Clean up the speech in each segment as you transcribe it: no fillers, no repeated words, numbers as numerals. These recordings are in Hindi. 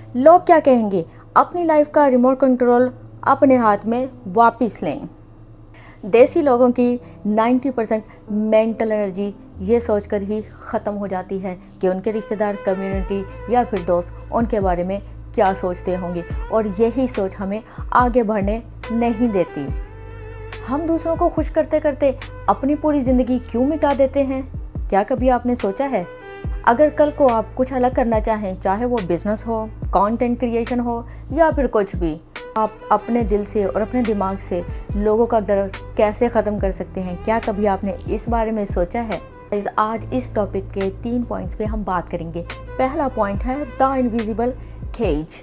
लोग क्या कहेंगे, अपनी लाइफ का रिमोट कंट्रोल अपने हाथ में वापस लें। देसी लोगों की 90% मेंटल एनर्जी ये सोचकर ही ख़त्म हो जाती है कि उनके रिश्तेदार, कम्युनिटी या फिर दोस्त उनके बारे में क्या सोचते होंगे, और यही सोच हमें आगे बढ़ने नहीं देती। हम दूसरों को खुश करते करते अपनी पूरी ज़िंदगी क्यों मिटा देते हैं? क्या कभी आपने सोचा है, अगर कल को आप कुछ अलग करना चाहें, चाहे वो बिजनेस हो, कंटेंट क्रिएशन हो या फिर कुछ भी, आप अपने दिल से और अपने दिमाग से लोगों का डर कैसे ख़त्म कर सकते हैं? क्या कभी आपने इस बारे में सोचा है? आज इस टॉपिक के 3 पॉइंट्स पे हम बात करेंगे। पहला पॉइंट है द इनविजिबल केज।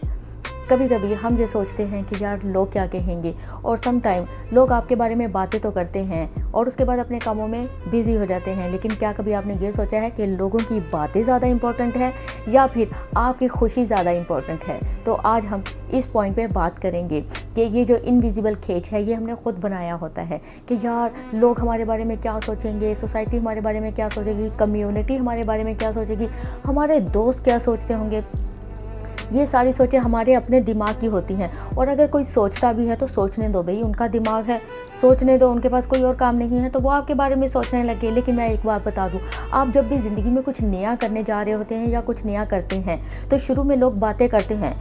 कभी कभी हम ये सोचते हैं कि यार लोग क्या कहेंगे, और सम टाइम लोग आपके बारे में बातें तो करते हैं और उसके बाद अपने कामों में बिजी हो जाते हैं, लेकिन क्या कभी आपने ये सोचा है कि लोगों की बातें ज़्यादा इंपॉर्टेंट है या फिर आपकी खुशी ज़्यादा इंपॉर्टेंट है? तो आज हम इस पॉइंट पे बात करेंगे कि ये जो इनविजिबल केज है ये हमने खुद बनाया होता है कि यार लोग हमारे बारे में क्या सोचेंगे, सोसाइटी हमारे बारे में क्या सोचेगी, कम्युनिटी हमारे बारे में क्या सोचेगी, हमारे दोस्त क्या सोचते होंगे। ये सारी सोचें हमारे अपने दिमाग की होती हैं, और अगर कोई सोचता भी है तो सोचने दो भाई, उनका दिमाग है, सोचने दो, उनके पास कोई और काम नहीं है तो वो आपके बारे में सोचने लगे। लेकिन मैं एक बात बता दूं, आप जब भी ज़िंदगी में कुछ नया करने जा रहे होते हैं या कुछ नया करते हैं तो शुरू में लोग बातें करते हैं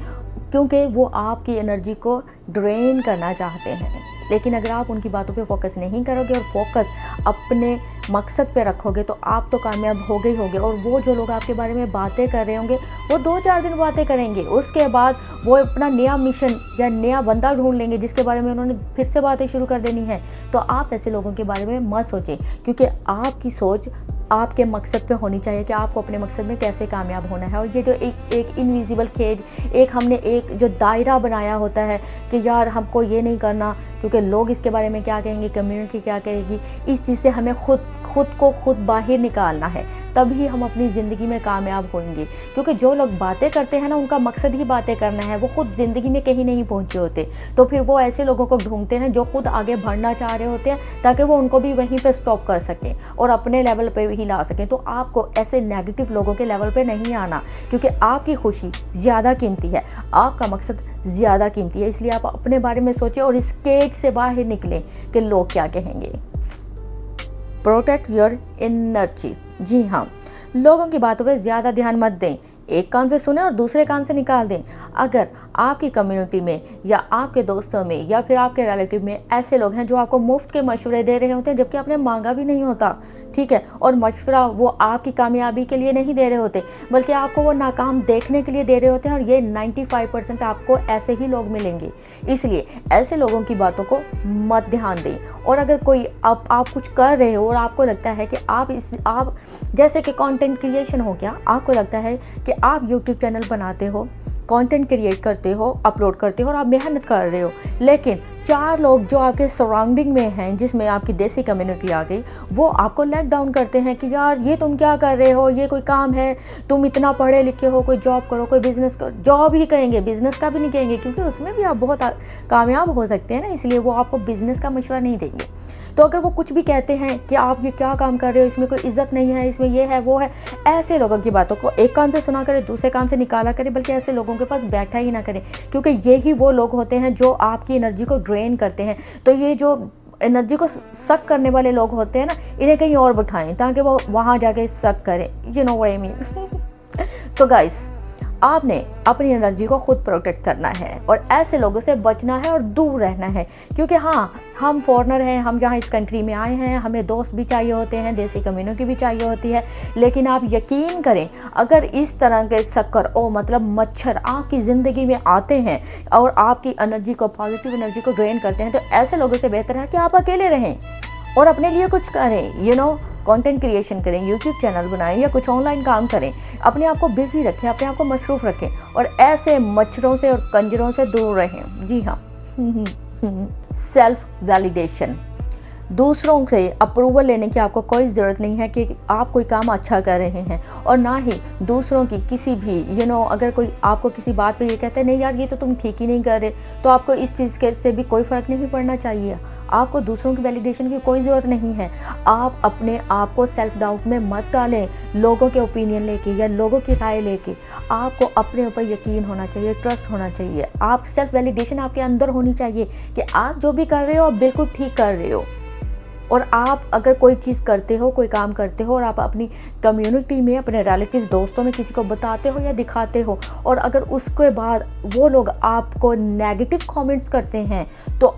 क्योंकि वो आपकी एनर्जी को ड्रेन करना चाहते हैं। लेकिन अगर आप उनकी बातों पे फोकस नहीं करोगे और फोकस अपने मकसद पे रखोगे तो आप तो कामयाब हो गए होगे। और वो जो लोग आपके बारे में बातें कर रहे होंगे वो 2-4 दिन बातें करेंगे, उसके बाद वो अपना नया मिशन या नया बंदा ढूंढ लेंगे जिसके बारे में उन्होंने फिर से बातें शुरू कर देनी है। तो आप ऐसे लोगों के बारे में मत सोचें, क्योंकि आपकी सोच आपके मकसद पे होनी चाहिए कि आपको अपने मकसद में कैसे कामयाब होना है। और ये जो एक इनविजिबल केज, एक हमने एक जो दायरा बनाया होता है कि यार हमको ये नहीं करना क्योंकि लोग इसके बारे में क्या कहेंगे, कम्युनिटी क्या कहेगी, इस चीज़ से हमें खुद को बाहर निकालना है, तभी हम अपनी ज़िंदगी में कामयाब होंगे। क्योंकि जो लोग बातें करते हैं ना, उनका मकसद ही बातें करना है, वो खुद ज़िंदगी में कहीं नहीं पहुँचे होते। तो फिर वो ऐसे लोगों को ढूंढते हैं जो खुद आगे बढ़ना चाह रहे होते हैं ताकि वो उनको भी वहीं पर स्टॉप कर सकें और अपने लेवल पर ही ला सकें। तो आपको ऐसे नेगेटिव लोगों के लेवल पे नहीं आना, क्योंकि आपकी खुशी ज़्यादा कीमती है, आपका मकसद ज़्यादा कीमती है। इसलिए आप अपने बारे में सोचें और इस केज से बाहर निकलें कि लोग क्या कहेंगे। Protect your energy. जी हाँ, लोगों की बातों पे ज़्यादा ध्यान मत दें, एक कान से सुने और दूसरे कान से निकाल दें। अगर आपकी कम्युनिटी में या आपके दोस्तों में या फिर आपके रिलेटिव में ऐसे लोग हैं जो आपको मुफ्त के मशवरे दे रहे होते हैं जबकि आपने मांगा भी नहीं होता, ठीक है, और मशवरा वो आपकी कामयाबी के लिए नहीं दे रहे होते बल्कि आपको वो नाकाम देखने के लिए दे रहे होते हैं, और ये 95% आपको ऐसे ही लोग मिलेंगे। इसलिए ऐसे लोगों की बातों को मत ध्यान दें। और अगर कोई आप कुछ कर रहे हो और आपको लगता है कि आप जैसे कि कंटेंट क्रिएशन हो गया, आपको लगता है कि आप यूट्यूब चैनल बनाते हो, कंटेंट क्रिएट करते हो, अपलोड करते हो और आप मेहनत कर रहे हो, लेकिन 4 लोग जो आपके सराउंडिंग में हैं, जिसमें आपकी देसी कम्युनिटी आ गई, वो आपको लेट डाउन करते हैं कि यार ये तुम क्या कर रहे हो, ये कोई काम है, तुम इतना पढ़े लिखे हो, कोई जॉब करो, कोई बिजनेस करो। जॉब ही कहेंगे, बिजनेस का भी नहीं कहेंगे, क्योंकि उसमें भी आप बहुत कामयाब हो सकते हैं ना, इसलिए वो आपको बिजनेस का मशवरा नहीं देंगे। तो अगर वो कुछ भी कहते हैं कि आप ये क्या काम कर रहे हो, इसमें कोई इज्जत नहीं है, इसमें ये है वो है, ऐसे लोगों की बातों को एक कान से सुना करें, दूसरे कान से निकाला करें, बल्कि ऐसे लोगों के पास बैठा ही ना करें, क्योंकि यही वो लोग होते हैं जो आपकी एनर्जी को ड्रेन करते हैं। तो ये जो एनर्जी को सक करने वाले लोग होते हैं ना, इन्हें कहीं और बिठाएं ताकि वो वहाँ जाके सक करें, you know what I mean. तो गाइस, आपने अपनी एनर्जी को खुद प्रोटेक्ट करना है और ऐसे लोगों से बचना है और दूर रहना है। क्योंकि हाँ, हम फॉरेनर हैं, हम जहाँ इस कंट्री में आए हैं, हमें दोस्त भी चाहिए होते हैं, देसी कम्युनिटी भी चाहिए होती है, लेकिन आप यकीन करें, अगर इस तरह के शक्कर मतलब मच्छर आपकी ज़िंदगी में आते हैं और आपकी एनर्जी को, पॉजिटिव एनर्जी को ड्रेन करते हैं, तो ऐसे लोगों से बेहतर है कि आप अकेले रहें और अपने लिए कुछ करें, यू नो, कंटेंट क्रिएशन करें, यूट्यूब चैनल बनाएं या कुछ ऑनलाइन काम करें। अपने आप को बिजी रखें, अपने आप को मसरूफ़ रखें और ऐसे मच्छरों से और कंजरों से दूर रहें। जी हाँ। Self validation. दूसरों से अप्रूवल लेने की आपको कोई ज़रूरत नहीं है कि आप कोई काम अच्छा कर रहे हैं, और ना ही दूसरों की किसी भी अगर कोई आपको किसी बात पे ये कहते हैं नहीं यार ये तो तुम ठीक ही नहीं कर रहे, तो आपको इस चीज़ के से भी कोई फ़र्क नहीं पड़ना चाहिए। आपको दूसरों की वैलिडेशन की कोई ज़रूरत नहीं है। आप अपने आप को सेल्फ डाउट में मत डालें लोगों के ओपिनियन लेके या लोगों की राय लेके। आपको अपने ऊपर यकीन होना चाहिए, ट्रस्ट होना चाहिए। आप सेल्फ वैलिडेशन आपके अंदर होनी चाहिए कि आप जो भी कर रहे हो आप बिल्कुल ठीक कर रहे हो। और आप अगर कोई चीज़ करते हो, कोई काम करते हो, और आप अपनी कम्युनिटी में, अपने रिलेटिव, दोस्तों में किसी को बताते हो या दिखाते हो, और अगर उसके बाद वो लोग आपको नेगेटिव कमेंट्स करते हैं, तो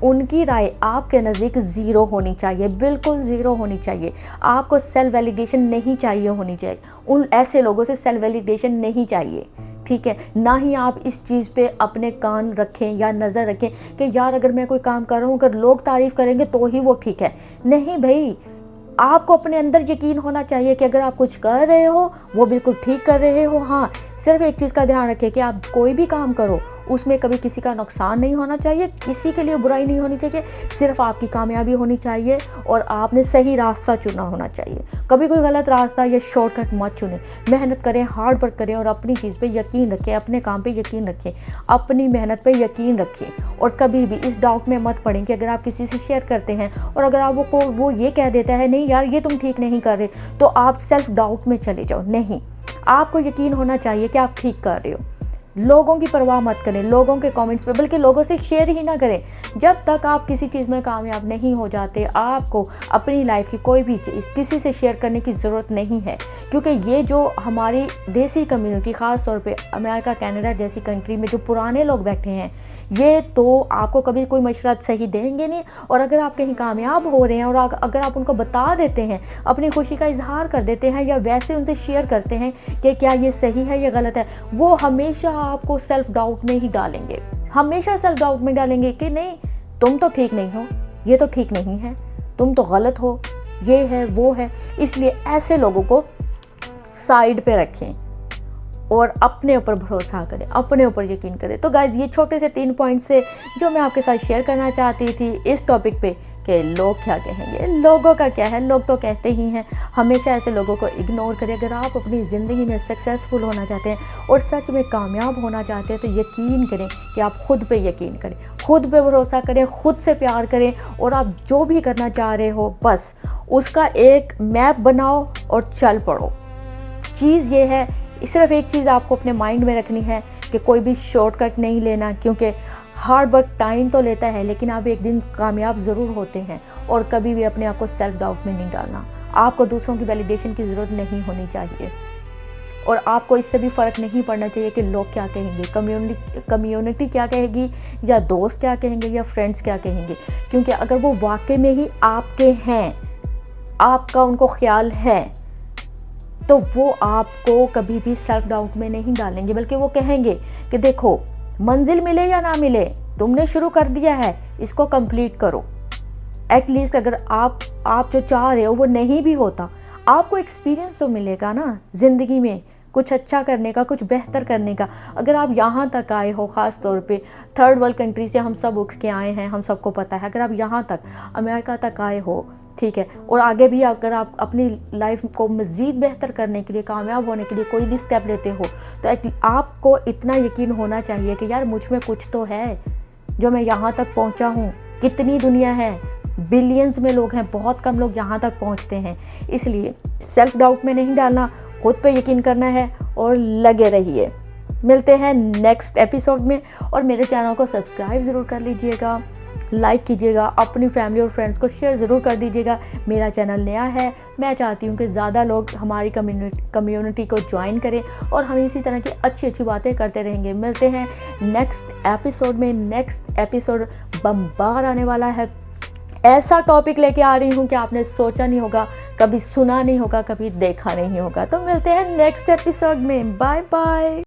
उनकी राय आपके नज़दीक ज़ीरो होनी चाहिए, बिल्कुल ज़ीरो होनी चाहिए। आपको सेल्फ वैलिडेशन नहीं चाहिए होनी चाहिए। उन ऐसे लोगों से सेल्फ वैलिडेशन नहीं चाहिए, ठीक है। ना ही आप इस चीज़ पे अपने कान रखें या नज़र रखें कि यार अगर मैं कोई काम कर रहा हूँ, अगर लोग तारीफ़ करेंगे तो ही वो ठीक है। नहीं भाई, आपको अपने अंदर यकीन होना चाहिए कि अगर आप कुछ कर रहे हो वो बिल्कुल ठीक कर रहे हो। हाँ, सिर्फ एक चीज़ का ध्यान रखें कि आप कोई भी काम करो उसमें कभी किसी का नुकसान नहीं होना चाहिए, किसी के लिए बुराई नहीं होनी चाहिए, सिर्फ आपकी कामयाबी होनी चाहिए और आपने सही रास्ता चुना होना चाहिए। कभी कोई गलत रास्ता या शॉर्टकट मत चुनें। मेहनत करें, हार्ड वर्क करें और अपनी चीज़ पे यकीन रखें, अपने काम पे यकीन रखें, अपनी मेहनत पे यकीन रखें। और कभी भी इस डाउट में मत पड़ें कि अगर आप किसी से शेयर करते हैं और अगर आप वो ये कह देता है नहीं यार ये तुम ठीक नहीं कर रहे, तो आप सेल्फ डाउट में चले जाओ। नहीं, आपको यकीन होना चाहिए कि आप ठीक कर रहे हो। लोगों की परवाह मत करें, लोगों के कमेंट्स पे, बल्कि लोगों से शेयर ही ना करें। जब तक आप किसी चीज़ में कामयाब नहीं हो जाते, आपको अपनी लाइफ की कोई भी चीज़ किसी से शेयर करने की ज़रूरत नहीं है। क्योंकि ये जो हमारी देसी कम्युनिटी, ख़ास तौर पे अमेरिका, कनाडा जैसी कंट्री में जो पुराने लोग बैठे हैं, ये तो आपको कभी कोई मशवरा सही देंगे नहीं। और अगर आप कहीं कामयाब हो रहे हैं और अगर आप उनको बता देते हैं, अपनी खुशी का इजहार कर देते हैं या वैसे उनसे शेयर करते हैं कि क्या ये सही है या गलत है, वो हमेशा आपको सेल्फ डाउट में ही डालेंगे, हमेशा सेल्फ डाउट में डालेंगे कि नहीं तुम तो ठीक नहीं हो, ये तो ठीक नहीं है, तुम तो गलत हो, ये है वो है। इसलिए ऐसे लोगों को साइड पे रखें और अपने ऊपर भरोसा करें, अपने ऊपर यकीन करें। तो गाइज, ये छोटे से 3 पॉइंट्स थे जो मैं आपके साथ शेयर करना चाहती थी इस टॉपिक पे कि लोग क्या कहेंगे। लोगों का क्या है, लोग तो कहते ही हैं। हमेशा ऐसे लोगों को इग्नोर करें। अगर आप अपनी ज़िंदगी में सक्सेसफुल होना चाहते हैं और सच में कामयाब होना चाहते हैं तो यकीन करें कि आप खुद पे यकीन करें, खुद पे भरोसा करें, खुद से प्यार करें और आप जो भी करना चाह रहे हो बस उसका एक मैप बनाओ और चल पड़ो। चीज़ ये है, सिर्फ एक चीज़ आपको अपने माइंड में रखनी है कि कोई भी शॉर्टकट नहीं लेना, क्योंकि हार्ड वर्क टाइम तो लेता है लेकिन आप एक दिन कामयाब ज़रूर होते हैं। और कभी भी अपने आप को सेल्फ डाउट में नहीं डालना। आपको दूसरों की वैलिडेशन की ज़रूरत नहीं होनी चाहिए और आपको इससे भी फ़र्क नहीं पड़ना चाहिए कि लोग क्या कहेंगे, कम्युनिटी क्या कहेगी या दोस्त क्या कहेंगे या फ्रेंड्स क्या कहेंगे। क्योंकि अगर वो वाकई में ही आपके हैं, आपका उनको ख्याल है, तो वो आपको कभी भी सेल्फ डाउट में नहीं डालेंगे, बल्कि वो कहेंगे कि देखो मंजिल मिले या ना मिले, तुमने शुरू कर दिया है, इसको कंप्लीट करो। एटलीस्ट अगर आप जो चाह रहे हो वो नहीं भी होता, आपको एक्सपीरियंस तो मिलेगा ना ज़िंदगी में, कुछ अच्छा करने का, कुछ बेहतर करने का। अगर आप यहाँ तक आए हो, ख़ास तौर पे थर्ड वर्ल्ड कंट्री से हम सब उठ के आए हैं, हम सबको पता है। अगर आप यहाँ तक अमेरिका तक आए हो, ठीक है, और आगे भी अगर आप अपनी लाइफ को मज़ीद बेहतर करने के लिए, कामयाब होने के लिए कोई भी स्टेप लेते हो, तो आपको इतना यकीन होना चाहिए कि यार मुझ में कुछ तो है जो मैं यहाँ तक पहुँचा हूँ। कितनी दुनिया है, बिलियंस में लोग हैं, बहुत कम लोग यहाँ तक पहुँचते हैं। इसलिए सेल्फ डाउट में नहीं डालना, खुद पे यकीन करना है और लगे रहिए। मिलते हैं नेक्स्ट एपिसोड में और मेरे चैनल को सब्सक्राइब ज़रूर कर लीजिएगा, लाइक कीजिएगा, अपनी फैमिली और फ्रेंड्स को शेयर ज़रूर कर दीजिएगा। मेरा चैनल नया है, मैं चाहती हूँ कि ज़्यादा लोग हमारी कम्युनिटी को ज्वाइन करें और हम इसी तरह की अच्छी अच्छी बातें करते रहेंगे। मिलते हैं नेक्स्ट एपिसोड में। नेक्स्ट एपिसोड बम्बार आने वाला है। ऐसा टॉपिक लेके आ रही हूँ कि आपने सोचा नहीं होगा, कभी सुना नहीं होगा, कभी देखा नहीं होगा। तो मिलते हैं नेक्स्ट एपिसोड में। Bye bye.